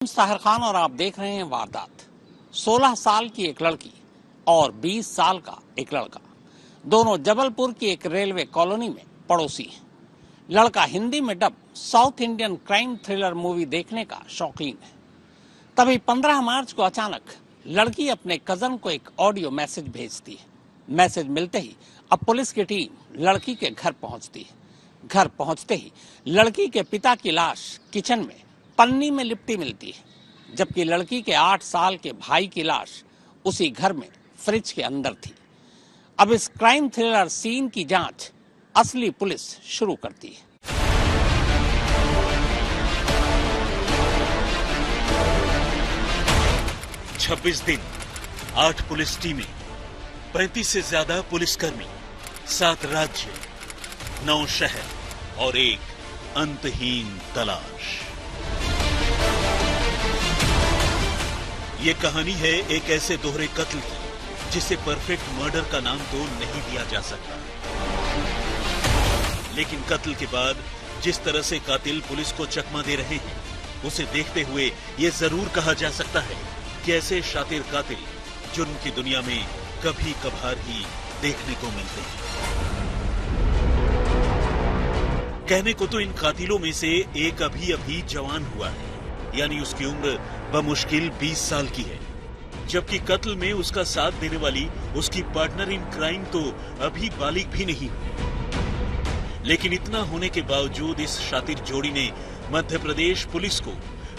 साहिर खान और आप देख रहे हैं वारदात। 16 साल की एक लड़की और 20 साल का एक लड़का, दोनों जबलपुर की एक रेलवे कॉलोनी में पड़ोसी हैं। लड़का हिंदी में dub south Indian crime thriller movie देखने का शौकीन है। तभी 15 मार्च को अचानक लड़की अपने कजन को एक ऑडियो मैसेज भेजती है। मैसेज मिलते ही अब पुलिस की टीम लड़की के घर पहुंचती है। घर पहुंचते ही लड़की के पिता की लाश किचन में पन्नी में लिपटी मिलती है, जबकि लड़की के 8 साल के भाई की लाश उसी घर में फ्रिज के अंदर थी। अब इस क्राइम थ्रिलर सीन की जांच असली पुलिस शुरू करती है। छब्बीस दिन, 8 पुलिस टीमें, 35 से ज्यादा पुलिसकर्मी, 7 राज्य, 9 शहर और एक अंतहीन तलाश। ये कहानी है एक ऐसे दोहरे कत्ल की जिसे परफेक्ट मर्डर का नाम तो नहीं दिया जा सकता, लेकिन कत्ल के बाद जिस तरह से कातिल पुलिस को चकमा दे रहे हैं, उसे देखते हुए ये जरूर कहा जा सकता है कि ऐसे शातिर कातिल जुर्म की दुनिया में कभी कभार ही देखने को मिलते हैं। कहने को तो इन कातिलों में से एक अभी जवान हुआ है, यानी उसकी उम्र बमुश्किल 20 साल की है, जबकि कत्ल में उसका साथ देने वाली उसकी पार्टनर इन क्राइम तो अभी बालिग भी नहीं हुई। लेकिन इतना होने के बावजूद इस शातिर जोड़ी ने मध्य प्रदेश पुलिस को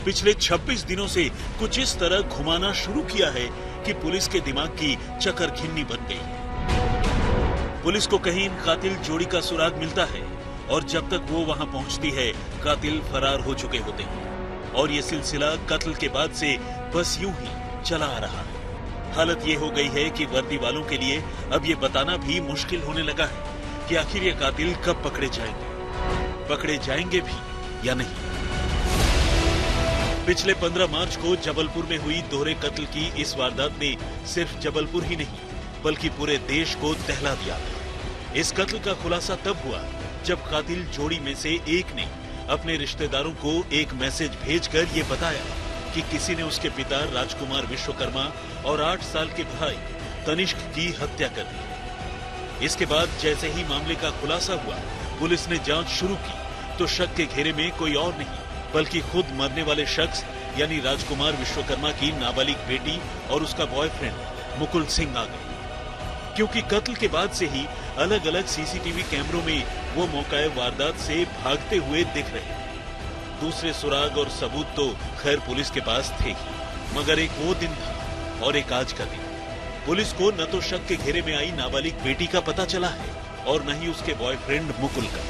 पिछले 26 दिनों से कुछ इस तरह घुमाना शुरू किया है कि पुलिस के दिमाग की चक्कर घिन्नी बन गई है। पुलिस को कहीं इन कातिल जोड़ी का सुराग मिलता है और जब तक वो वहां पहुंचती है, कातिल फरार हो चुके होते हैं और ये सिलसिला कत्ल के बाद से बस यूं ही चला आ रहा है। हालत ये हो गई है कि वर्दी वालों के लिए अब ये बताना भी मुश्किल होने लगा है कि आखिर ये कातिल कब पकड़े जाएंगे भी या नहीं। पिछले 15 मार्च को जबलपुर में हुई दोहरे कत्ल की इस वारदात ने सिर्फ जबलपुर ही नहीं बल्कि पूरे देश को दहला दिया। इस कत्ल का खुलासा तब हुआ जब कातिल जोड़ी में से एक ने अपने रिश्तेदारों को एक मैसेज भेजकर ये बताया कि किसी ने उसके पिता राजकुमार विश्वकर्मा और 8 साल के भाई तनिष्क की हत्या कर दी। इसके बाद जैसे ही मामले का खुलासा हुआ, पुलिस ने जांच शुरू की तो शक के घेरे में कोई और नहीं बल्कि खुद मरने वाले शख्स यानी राजकुमार विश्वकर्मा की नाबालिग बेटी और उसका बॉयफ्रेंड मुकुल सिंह आ गए। क्योंकि कत्ल के बाद से ही अलग अलग सीसीटीवी कैमरों में वो मौकाए वारदात से भागते हुए दिख रहे। दूसरे सुराग और सबूत तो खैर पुलिस के पास थे ही, मगर एक वो दिन था और एक आज का दिन। पुलिस को न तो शक के घेरे में आई नाबालिग बेटी का पता चला है और न ही उसके बॉयफ्रेंड मुकुल का।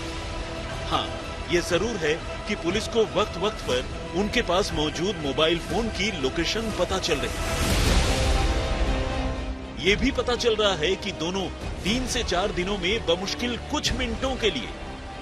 हाँ, ये जरूर है कि पुलिस को वक्त वक्त पर उनके पास मौजूद मोबाइल फोन की लोकेशन पता चल रही है। ये भी पता चल रहा है कि दोनों 3 से 4 दिनों में बमुश्किल कुछ मिनटों के लिए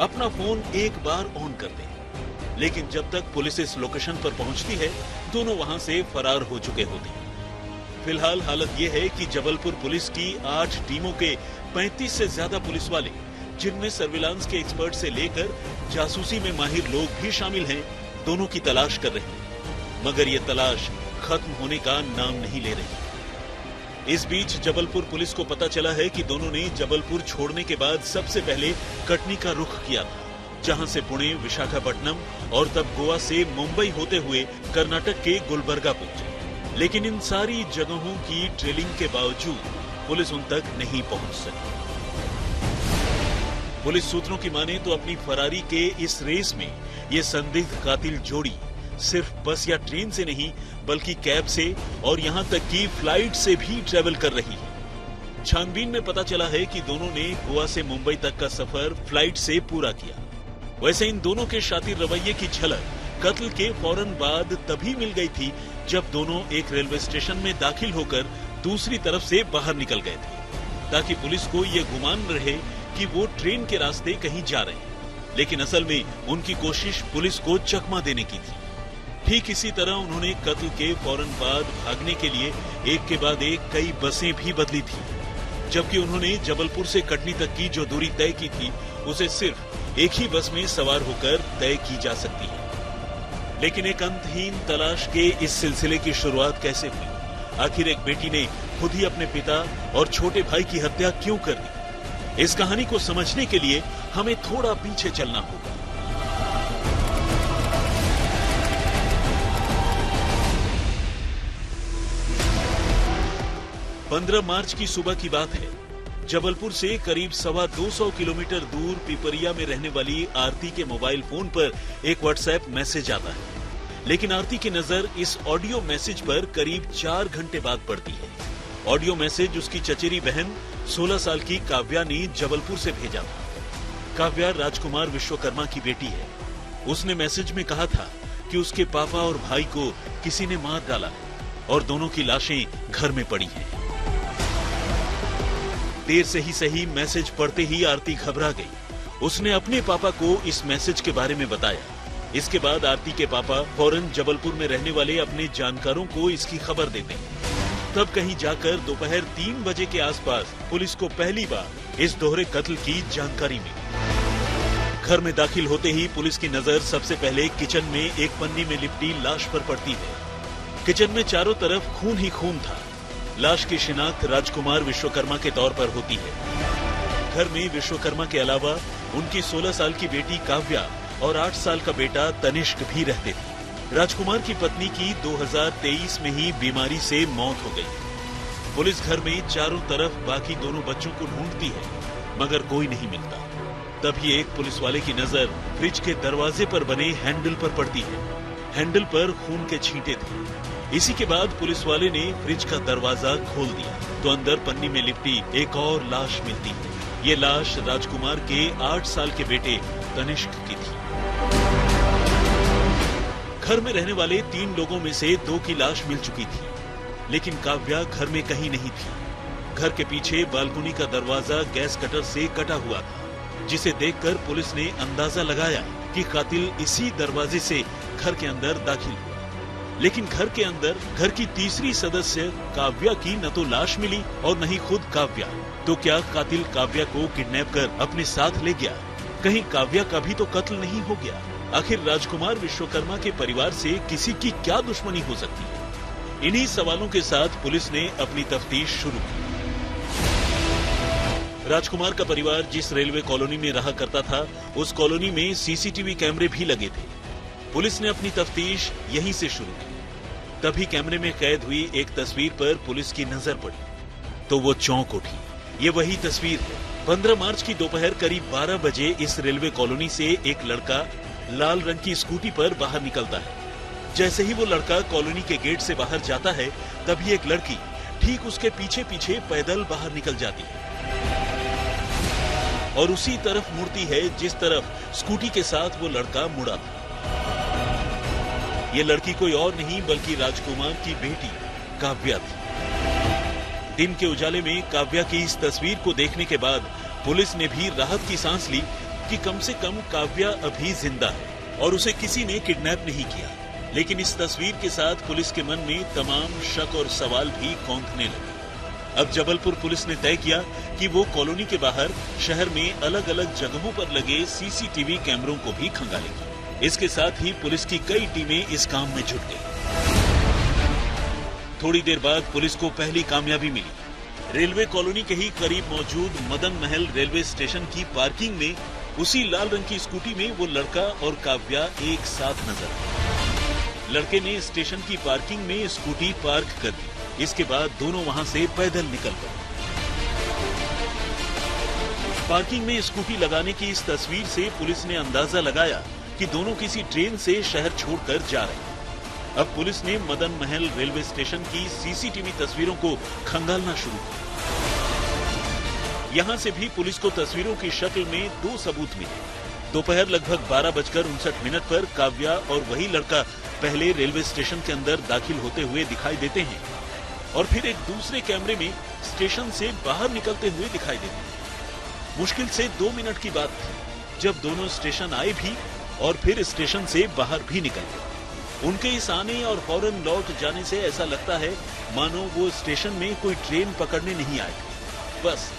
अपना फोन एक बार ऑन कर दें, लेकिन जब तक पुलिस इस लोकेशन पर पहुंचती है, दोनों वहां से फरार हो चुके होते हैं। फिलहाल हालत ये है कि जबलपुर पुलिस की 8 टीमों के 35 से ज्यादा पुलिस वाले, जिनमें सर्विलांस के एक्सपर्ट से लेकर जासूसी में माहिर लोग भी शामिल हैं, दोनों की तलाश कर रहे हैं, मगर ये तलाश खत्म होने का नाम नहीं ले रही। इस बीच जबलपुर पुलिस को पता चला है कि दोनों ने जबलपुर छोड़ने के बाद सबसे पहले कटनी का रुख किया था, जहां से पुणे, विशाखापट्टनम और तब गोवा से मुंबई होते हुए कर्नाटक के गुलबर्गा पहुंचे। लेकिन इन सारी जगहों की ट्रेलिंग के बावजूद पुलिस उन तक नहीं पहुंच सकी। पुलिस सूत्रों की माने तो अपनी फरारी के इस रेस में ये संदिग्ध कातिल जोड़ी सिर्फ बस या ट्रेन से नहीं बल्कि कैब से और यहां तक कि फ्लाइट से भी ट्रेवल कर रही है। छानबीन में पता चला है कि दोनों ने गोवा से मुंबई तक का सफर फ्लाइट से पूरा किया। वैसे इन दोनों के शातिर रवैये की झलक कत्ल के फौरन बाद तभी मिल गई थी जब दोनों एक रेलवे स्टेशन में दाखिल होकर दूसरी तरफ से बाहर निकल गए थे, ताकि पुलिस को ये गुमान रहे कि वो ट्रेन के रास्ते कहीं जा रहे हैं, लेकिन असल में उनकी कोशिश पुलिस को चकमा देने की थी। ठीक इसी तरह उन्होंने कत्ल के फौरन बाद भागने के लिए एक के बाद एक कई बसें भी बदली थी, जबकि उन्होंने जबलपुर से कटनी तक की जो दूरी तय की थी, उसे सिर्फ एक ही बस में सवार होकर तय की जा सकती है। लेकिन एक अंतहीन तलाश के इस सिलसिले की शुरुआत कैसे हुई? आखिर एक बेटी ने खुद ही अपने पिता और छोटे भाई की हत्या क्यों कर दी? इस कहानी को समझने के लिए हमें थोड़ा पीछे चलना होगा। पंद्रह मार्च की सुबह की बात है। जबलपुर से करीब 225 किलोमीटर दूर पिपरिया में रहने वाली आरती के मोबाइल फोन पर एक व्हाट्सएप मैसेज आता है। लेकिन आरती की नजर इस ऑडियो मैसेज पर करीब 4 घंटे बाद पड़ती है। ऑडियो मैसेज उसकी चचेरी बहन 16 साल की काव्या ने जबलपुर से भेजा था। काव्या राजकुमार विश्वकर्मा की बेटी है। उसने मैसेज में कहा था कि उसके पापा और भाई को किसी ने मार डाला है और दोनों की लाशें घर में पड़ी हैं। देर से ही सही मैसेज पढ़ते ही आरती घबरा गई। उसने अपने पापा को इस मैसेज के बारे में बताया। इसके बाद आरती के पापा फौरन जबलपुर में रहने वाले अपने जानकारों को इसकी खबर देते हैं। तब कहीं जाकर दोपहर 3 बजे के आसपास पुलिस को पहली बार इस दोहरे कत्ल की जानकारी मिली। घर में दाखिल होते ही पुलिस की नजर सबसे पहले किचन में एक पन्नी में लिपटी लाश पर पड़ती है। किचन में चारों तरफ खून ही खून था। लाश की शिनाख्त राजकुमार विश्वकर्मा के तौर पर होती है। घर में विश्वकर्मा के अलावा उनकी 16 साल की बेटी काव्या और 8 साल का बेटा तनिष्क भी रहते थे। राजकुमार की पत्नी की 2023 में ही बीमारी से मौत हो गई। पुलिस घर में चारों तरफ बाकी दोनों बच्चों को ढूंढती है, मगर कोई नहीं मिलता। तभी एक पुलिस वाले की नजर फ्रिज के दरवाजे पर बने हैंडल पर पड़ती है। हैंडल पर खून के छींटे थे। इसी के बाद पुलिस वाले ने फ्रिज का दरवाजा खोल दिया तो अंदर पन्नी में लिपटी एक और लाश मिलती है। ये लाश राजकुमार के 8 साल के बेटे तनिष्क की थी। घर में रहने वाले 3 लोगों में से 2 की लाश मिल चुकी थी, लेकिन काव्या घर में कहीं नहीं थी। घर के पीछे बालकनी का दरवाजा गैस कटर से कटा हुआ था, जिसे देखकर पुलिस ने अंदाजा लगाया कि कातिल इसी दरवाजे से घर के अंदर दाखिल हुआ। लेकिन घर के अंदर घर की तीसरी सदस्य काव्या की न तो लाश मिली और न ही खुद काव्या। तो क्या कातिल काव्या को किडनैप कर अपने साथ ले गया? कहीं काव्या का भी तो कत्ल नहीं हो गया? आखिर राजकुमार विश्वकर्मा के परिवार से किसी की क्या दुश्मनी हो सकती है? इन्हीं सवालों के साथ पुलिस ने अपनी तफ्तीश शुरू की। राजकुमार का परिवार जिस रेलवे कॉलोनी में रहा करता था, उस कॉलोनी में सीसीटीवी कैमरे भी लगे थे। पुलिस ने अपनी तफ्तीश यहीं से शुरू की। तभी कैमरे में कैद हुई एक तस्वीर पर पुलिस की नजर पड़ी तो वो चौंक उठी। ये वही तस्वीर है। 15 मार्च की दोपहर करीब 12 बजे इस रेलवे कॉलोनी से एक लड़का लाल रंग की स्कूटी पर बाहर निकलता है। जैसे ही वो लड़का कॉलोनी के गेट से बाहर जाता है, तभी एक लड़की ठीक उसके पीछे पीछे पैदल बाहर निकल जाती है और उसी तरफ मुड़ती है जिस तरफ स्कूटी के साथ वो लड़का मुड़ा था। ये लड़की कोई और नहीं बल्कि राजकुमार की बेटी काव्या थी। दिन के उजाले में काव्या की इस तस्वीर को देखने के बाद पुलिस ने भी राहत की सांस ली कि कम से कम काव्या अभी जिंदा है और उसे किसी ने किडनैप नहीं किया। लेकिन इस तस्वीर के साथ पुलिस के मन में तमाम शक और सवाल भी कौंधने लगे। अब जबलपुर पुलिस ने तय किया कि वो कॉलोनी के बाहर शहर में अलग अलग जगहों पर लगे सीसीटीवी कैमरों को भी खंगालेगी। इसके साथ ही पुलिस की कई टीमें इस काम में जुट गई। थोड़ी देर बाद पुलिस को पहली कामयाबी मिली। रेलवे कॉलोनी के ही करीब मौजूद मदन महल रेलवे स्टेशन की पार्किंग में उसी लाल रंग की स्कूटी में वो लड़का और काव्या एक साथ नजर आए। लड़के ने स्टेशन की पार्किंग में स्कूटी पार्क कर दी। इसके बाद दोनों वहां से पैदल निकल गए। पार्किंग में स्कूटी लगाने की इस तस्वीर से पुलिस ने अंदाजा लगाया कि दोनों किसी ट्रेन से शहर छोड़कर जा रहे हैं। अब पुलिस ने मदन महल रेलवे स्टेशन की सीसीटीवी तस्वीरों को खंगालना शुरू किया। यहां से भी पुलिस को तस्वीरों की शक्ल में 2 सबूत मिले। दोपहर लगभग 12:59 पर काव्या और वही लड़का पहले रेलवे स्टेशन के अंदर दाखिल होते हुए दिखाई देते हैं और फिर एक दूसरे कैमरे में स्टेशन से बाहर निकलते हुए दिखाई देते हैं। मुश्किल से 2 मिनट की बात थी जब दोनों स्टेशन आए भी और फिर स्टेशन से बाहर भी निकल गए। उनके इस आने और फौरन लौट जाने से ऐसा लगता है मानो वो स्टेशन में कोई ट्रेन पकड़ने नहीं आए, बस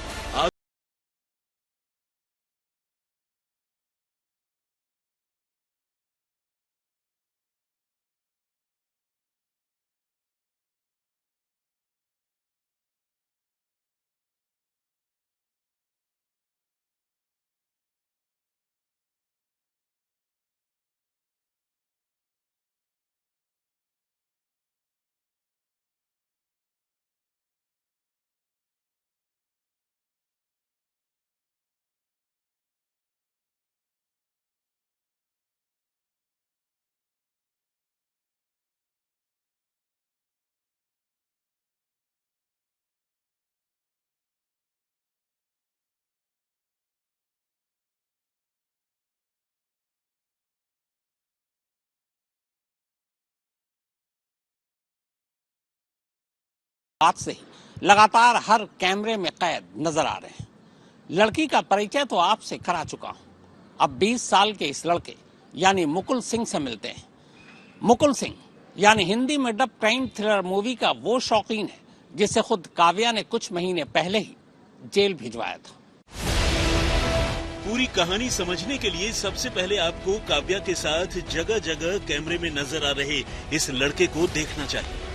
बात से ही लगातार हर कैमरे में कैद नजर आ रहे हैं। लड़की का परिचय तो आपसे करा चुका हूं। अब 20 साल के इस लड़के यानी मुकुल सिंह से मिलते हैं। मुकुल सिंह यानी हिंदी में डब क्राइम थ्रिलर मूवी का वो शौकीन है जिसे खुद काव्या ने कुछ महीने पहले ही जेल भिजवाया था। पूरी कहानी समझने के लिए सबसे पहले आपको काव्या के साथ जगह जगह कैमरे में नजर आ रहे इस लड़के को देखना चाहिए।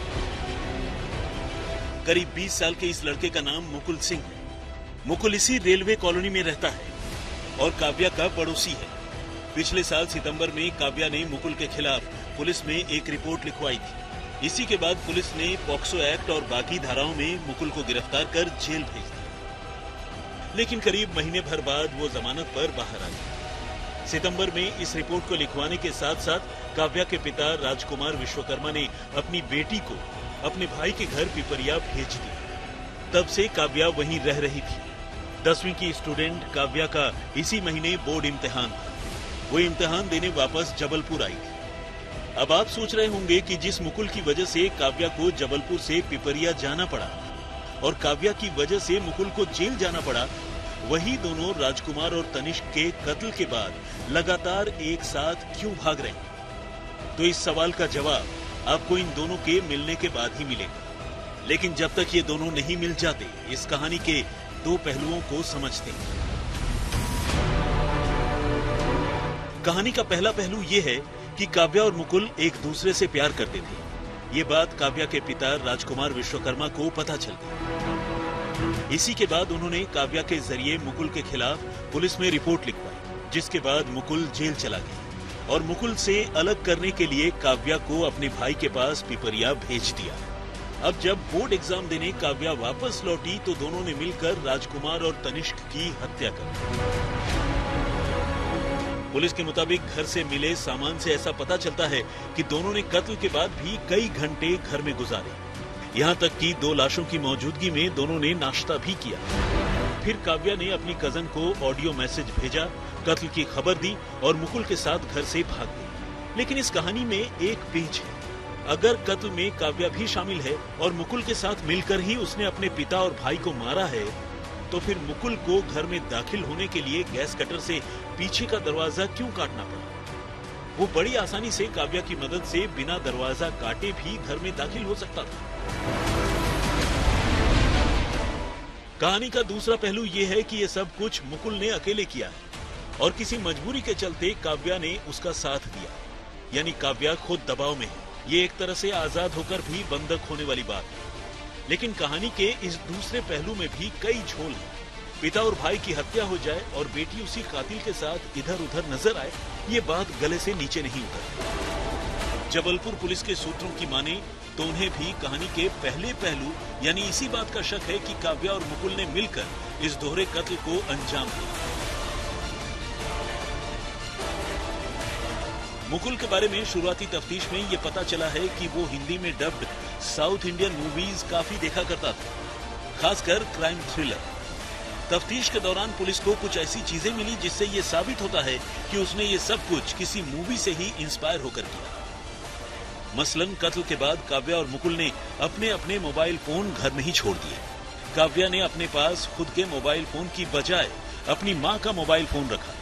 करीब 20 साल के इस लड़के का नाम मुकुल सिंह है। मुकुल इसी रेलवे कॉलोनी में रहता है और काव्या का पड़ोसी है। पिछले साल सितंबर में काव्या ने मुकुल के खिलाफ पुलिस में एक रिपोर्ट लिखवाई थी। इसी के बाद पुलिस ने पॉक्सो एक्ट और बाकी धाराओं में मुकुल को गिरफ्तार कर जेल भेज दिया। लेकिन करीब महीने भर बाद वो जमानत पर बाहर आ गया। सितंबर में इस रिपोर्ट को लिखवाने के साथ साथ काव्या के पिता राजकुमार विश्वकर्मा ने अपनी बेटी को अपने भाई के घर पिपरिया भेज दिया। तब से काव्या वहीं रह रही थी। 10वीं की स्टूडेंट काव्या का इसी महीने बोर्ड इम्तिहान था। वो इम्तिहान देने वापस जबलपुर आई थी। अब आप सोच रहे होंगे कि जिस मुकुल की वजह से काव्या को जबलपुर से पिपरिया जाना पड़ा और काव्या की वजह से मुकुल को जेल जाना पड़ा, वही दोनों राजकुमार और तनिष्क के कत्ल के बाद लगातार एक साथ क्यों भाग रहे हैं? तो इस सवाल का जवाब आपको इन दोनों के मिलने के बाद ही मिलेगा। लेकिन जब तक ये दोनों नहीं मिल जाते, इस कहानी के दो पहलुओं को समझते हैं। कहानी का पहला पहलू ये है कि काव्या और मुकुल एक दूसरे से प्यार करते थे। ये बात काव्या के पिता राजकुमार विश्वकर्मा को पता चल गई। इसी के बाद उन्होंने काव्या के जरिए मुकुल के खिलाफ पुलिस में रिपोर्ट लिखवाई, जिसके बाद मुकुल जेल चला गया और मुकुल से अलग करने के लिए काव्या को अपने भाई के पास पिपरिया भेज दिया। अब जब बोर्ड एग्जाम देने काव्या वापस लौटी तो दोनों ने मिलकर राजकुमार और तनिष्क की हत्या कर दी। पुलिस के मुताबिक घर से मिले सामान से ऐसा पता चलता है कि दोनों ने कत्ल के बाद भी कई घंटे घर में गुजारे। यहाँ तक कि 2 लाशों की मौजूदगी में दोनों ने नाश्ता भी किया। फिर काव्या ने अपनी कजन को ऑडियो मैसेज भेजा, कत्ल की खबर दी और मुकुल के साथ घर से भाग गई। लेकिन इस कहानी में एक पेच है। अगर कत्ल में काव्या भी शामिल है और मुकुल के साथ मिलकर ही उसने अपने पिता और भाई को मारा है, तो फिर मुकुल को घर में दाखिल होने के लिए गैस कटर से पीछे का दरवाजा क्यों काटना पड़ा? वो बड़ी आसानी से काव्या की मदद से बिना दरवाजा काटे भी घर में दाखिल हो सकता था। कहानी का दूसरा पहलू ये है कि ये सब कुछ मुकुल ने अकेले किया है और किसी मजबूरी के चलते काव्या ने उसका साथ दिया। यानी काव्या खुद दबाव में है। ये एक तरह से आजाद होकर भी बंधक होने वाली बात है। लेकिन कहानी के इस दूसरे पहलू में भी कई झोल हैं। पिता और भाई की हत्या हो जाए और बेटी उसी कातिल के साथ इधर उधर नजर आए, ये बात गले से नीचे नहीं उतरती। जबलपुर पुलिस के सूत्रों की माने तो उन्हें भी कहानी के पहले पहलू यानी इसी बात का शक है कि काव्या और मुकुल ने मिलकर इस दोहरे कत्ल को अंजाम दिया। मुकुल के बारे में शुरुआती तफ्तीश में ये पता चला है कि वो हिंदी में डब्ड साउथ इंडियन मूवीज काफी देखा करता था, खासकर क्राइम थ्रिलर। तफ्तीश के दौरान पुलिस को कुछ ऐसी चीजें मिली जिससे ये साबित होता है कि उसने ये सब कुछ किसी मूवी से ही इंस्पायर होकर किया। मसलन कत्ल के बाद काव्या और मुकुल ने अपने अपने मोबाइल फोन घर में ही छोड़ दिए। काव्या ने अपने पास खुद के मोबाइल फोन की बजाय अपनी मां का मोबाइल फोन रखा,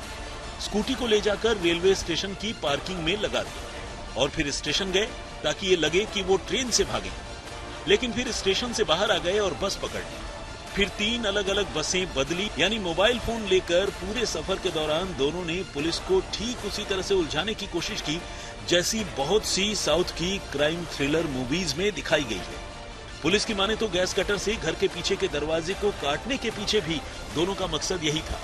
स्कूटी को ले जाकर रेलवे स्टेशन की पार्किंग में लगा दिया और फिर स्टेशन गए ताकि ये लगे कि वो ट्रेन से भागे। लेकिन फिर स्टेशन से बाहर आ गए और बस पकड़ ली। फिर 3 अलग अलग बसें बदली। यानी मोबाइल फोन लेकर पूरे सफर के दौरान दोनों ने पुलिस को ठीक उसी तरह से उलझाने की कोशिश की जैसी बहुत सी साउथ की क्राइम थ्रिलर मूवीज में दिखाई गई है। पुलिस की माने तो गैस कटर से घर के पीछे के दरवाजे को काटने के पीछे भी दोनों का मकसद यही था,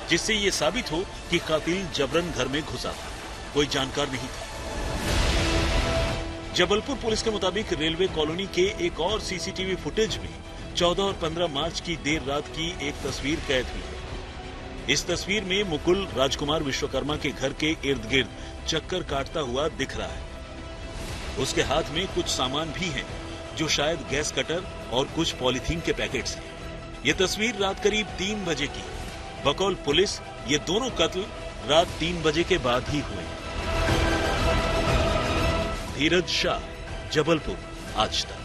जिससे ये साबित हो कि कातिल जबरन घर में घुसा था, कोई जानकार नहीं था। जबलपुर पुलिस के मुताबिक रेलवे कॉलोनी के एक और सीसीटीवी फुटेज में 14 और 15 मार्च की देर रात की एक तस्वीर कैद हुई है। इस तस्वीर में मुकुल राजकुमार विश्वकर्मा के घर के इर्द गिर्द चक्कर काटता हुआ दिख रहा है। उसके हाथ में कुछ सामान भी हैं, जो शायद गैस कटर और कुछ पॉलीथीन के पैकेट्स हैं। ये तस्वीर रात करीब 3 बजे की। बकौल पुलिस ये दोनों कत्ल रात 3 बजे के बाद ही हुए। धीरज शाह, जबलपुर, आज तक।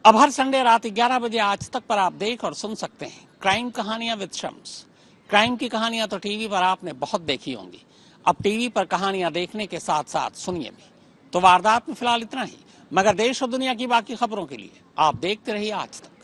अब हर संडे रात 11 बजे आज तक पर आप देख और सुन सकते हैं क्राइम कहानियां विद शम्स। क्राइम की कहानियां तो टीवी पर आपने बहुत देखी होंगी, अब टीवी पर कहानियां देखने के साथ साथ सुनिए भी। तो वारदात में फिलहाल इतना ही, मगर देश और दुनिया की बाकी खबरों के लिए आप देखते रहिए आज तक।